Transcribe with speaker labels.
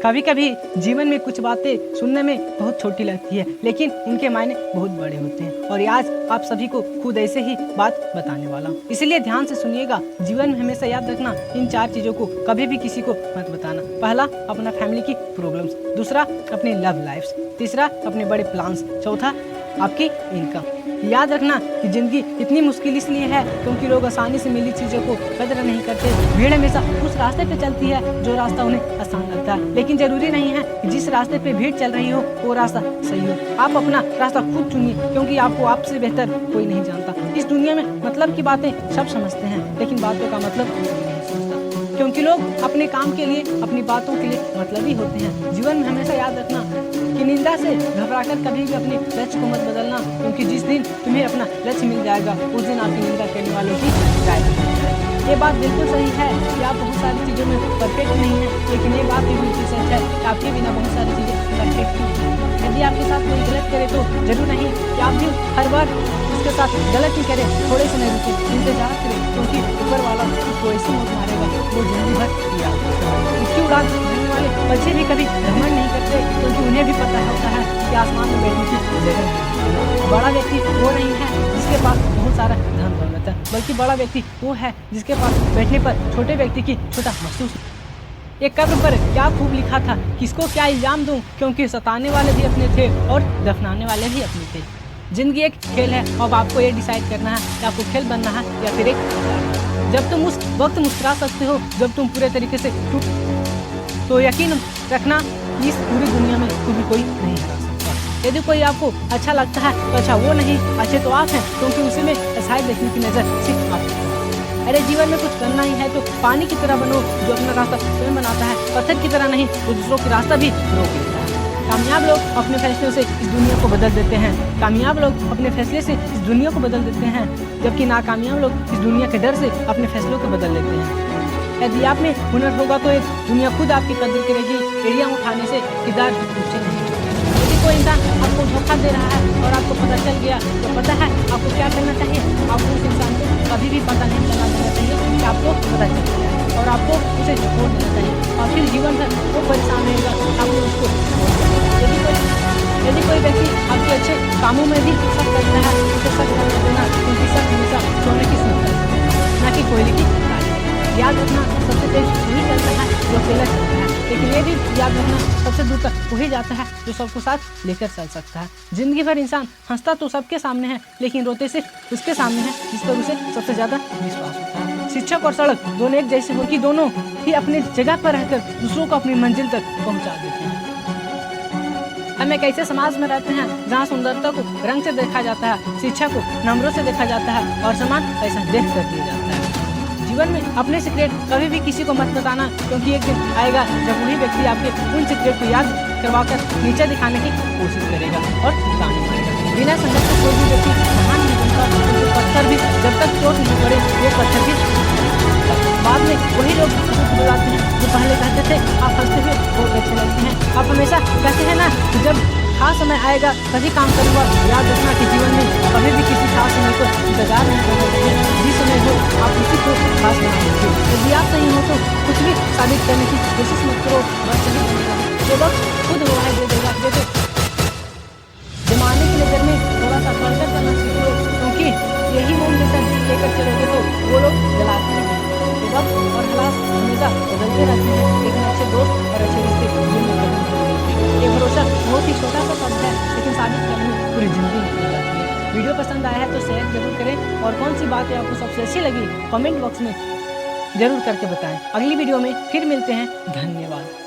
Speaker 1: कभी कभी जीवन में कुछ बातें सुनने में बहुत छोटी लगती है, लेकिन उनके मायने बहुत बड़े होते हैं। और आज आप सभी को खुद ऐसे ही बात बताने वाला हूँ, इसलिए ध्यान से सुनिएगा। जीवन में हमेशा याद रखना, इन 4 चीज़ों को कभी भी किसी को मत बताना। पहला, अपना फैमिली की प्रॉब्लम्स। दूसरा, अपनी लव लाइफ्स। तीसरा, अपने बड़े प्लान्स। चौथा, आपकी इनकम। याद रखना कि ज़िंदगी इतनी मुश्किल इसलिए है क्योंकि लोग आसानी से मिली चीज़ों को कदर नहीं करते। भीड़ हमेशा उस रास्ते पे चलती है जो रास्ता उन्हें आसान लगता है, लेकिन ज़रूरी नहीं है कि जिस रास्ते पे भीड़ चल रही हो वो रास्ता सही हो। आप अपना रास्ता खुद चुनिए, क्योंकि आपको आपसे बेहतर कोई नहीं जानता। इस दुनिया में मतलब की बातें सब समझते हैं, लेकिन बातों का मतलब कोई नहीं समझता, क्योंकि लोग अपने काम के लिए, अपनी बातों के लिए मतलबी होते हैं। जीवन में हमेशा याद रखना कि निंदा से घबराकर कभी भी अपने लक्ष्य को मत बदलना, क्योंकि जिस दिन तुम्हें अपना लक्ष्य मिल जाएगा उस दिन आपकी निंदा करने वालों की जाएगी। ये बात बिल्कुल सही है कि आप बहुत सारी चीज़ों में परफेक्ट नहीं हैं, लेकिन ये बात भी बिल्कुल सच है कि आपके बिना बहुत सारी चीज़ें परफेक्ट हैं। यदि आपके साथ कोई गलत करे तो जरूर नहीं कि आप भी हर बार उसके साथ गलत ही करें। थोड़े समय रुके, इंतजार करें, क्योंकि ऊपर वाला उसको ऐसी मौत मारेगा वो जिंदगी भर याद रखेगा। इसकी उड़ान भरने वाले बच्चे भी कभी घमंड नहीं करते, क्योंकि उन्हें भी पता होता है कि आसमान में बैठने की जगह है। बड़ा व्यक्ति वो नहीं है जिसके पास बहुत सारा धन दौलत है, बल्कि बड़ा व्यक्ति वो है जिसके पास बैठने पर छोटे व्यक्ति की छोटा महसूस। एक कब्र पर क्या खूब लिखा था, किसको क्या इल्जाम दूं, क्योंकि सताने वाले भी अपने थे और दफनाने वाले भी अपने थे। जिंदगी एक खेल है, अब आपको ये डिसाइड करना है कि आपको खेल बनना है या फिर एक। जब तुम उस वक्त मुस्कुरा सकते हो जब तुम पूरे तरीके से टूट, तो यकीन रखना इस पूरी दुनिया में तुम्हें कोई नहीं हरा सकता। यदि कोई आपको अच्छा लगता है तो अच्छा वो नहीं, अच्छे तो आप हैं, क्योंकि उसी में अच्छाई देखने की नजर सिर्फ आप। अरे जीवन में कुछ करना ही है तो पानी की तरह बनो जो अपना रास्ता स्वयं बनाता है, पत्थर की तरह नहीं तो दूसरों की रास्ता भी रोक लेता है। कामयाब लोग अपने फैसलों से इस दुनिया को बदल देते हैं। कामयाब लोग अपने फैसले से इस दुनिया को बदल देते हैं, जबकि नाकामयाब लोग इस दुनिया के डर से अपने फैसलों को बदल देते हैं। यदि आप में हुनर होगा तो एक दुनिया खुद आपकी कदर करेगी। एड़ियाँ उठाने से किरदार ऊंचे नहीं। यदि कोई इंसान आपको धोखा दे रहा है और आपको पता चल गया तो पता है आपको क्या करना चाहिए। आपको उस इंसान को कभी भी पता नहीं चलना देना चाहिए कि आपको पता चल गया है, और आपको उसे छोड़ देना चाहिए, और फिर जीवन भर वो परेशान रहेगा आपको उसको छोड़ देना। यदि कोई व्यक्ति आपके अच्छे कामों में भी शक करता है उसे शक करने देना, क्योंकि शक हमेशा सोने की सुंदर है, न कि कोयले की काली। याद रखना सबसे तेज वही चलता है जो अकेला चलता है, लेकिन ये भी याद रखना सबसे दूर तक वही जाता है जो सबको साथ लेकर चल सकता है। जिंदगी भर इंसान हंसता तो सबके सामने है, लेकिन रोते सिर्फ उसके सामने है जिस पर उसे सबसे ज्यादा विश्वास होता है। शिक्षक और सड़क दोनों एक जैसे हो कि दोनों ही अपनी जगह पर रहकर दूसरों को अपनी मंजिल तक पहुंचा देते हैं। हम एक ऐसे समाज में रहते हैं जहाँ सुंदरता को रंग से देखा जाता है, शिक्षा को नंबरों से देखा जाता है, और सम्मान पैसा देख कर दिया जाता है। जीवन में अपने सीक्रेट कभी भी किसी को मत बताना, क्योंकि एक दिन आएगा जब वही व्यक्ति आपके उन सीक्रेट को याद करवाकर नीचे दिखाने की कोशिश करेगा और ताने मारेगा। बिना संघर्ष से कोई भी व्यक्ति महान नहीं बनता, क्योंकि पत्थर भी जब तक चोट नहीं पड़े वो पत्थर भी बाद में वही लोग बुलाते हैं जो पहले कहते थे आप हंसते हुए बहुत अच्छे लगते हैं। आप हमेशा कहते हैं ना कि जब खास समय आएगा तभी काम करूँगा। याद रखना कि जीवन में कभी भी किसी खास समय को इंतजार नहीं करना चाहिए। जिस समय हो आप उसी को खास बना लीजिए। यदि आप सही हो तो कुछ भी साबित करने की कोशिश मत करो, बस सही बनेगा। जो वक्त खुद हुआ है दे देगा। जैसे जमाने की नज़र में थोड़ा सा बढ़कर करना सीख लो, क्योंकि यही मोम जैसा दिल लेकर चलोगे तो वो लोग जलाते हैं। वक्त और हालात हमेशा बदलते रहते हैं, लेकिन अच्छे दोस्त और अच्छे रिश्ते जिंदगी कभी नहीं बदलते। ये भरोसा बहुत ही छोटा सा शब्द है, लेकिन साबित करने में पूरी जिंदगी निकल जाती है। वीडियो पसंद आया है तो शेयर जरूर करें, और कौन सी बातें आपको सबसे अच्छी लगी कमेंट बॉक्स में जरूर करके बताएं। अगली वीडियो में फिर मिलते हैं। धन्यवाद।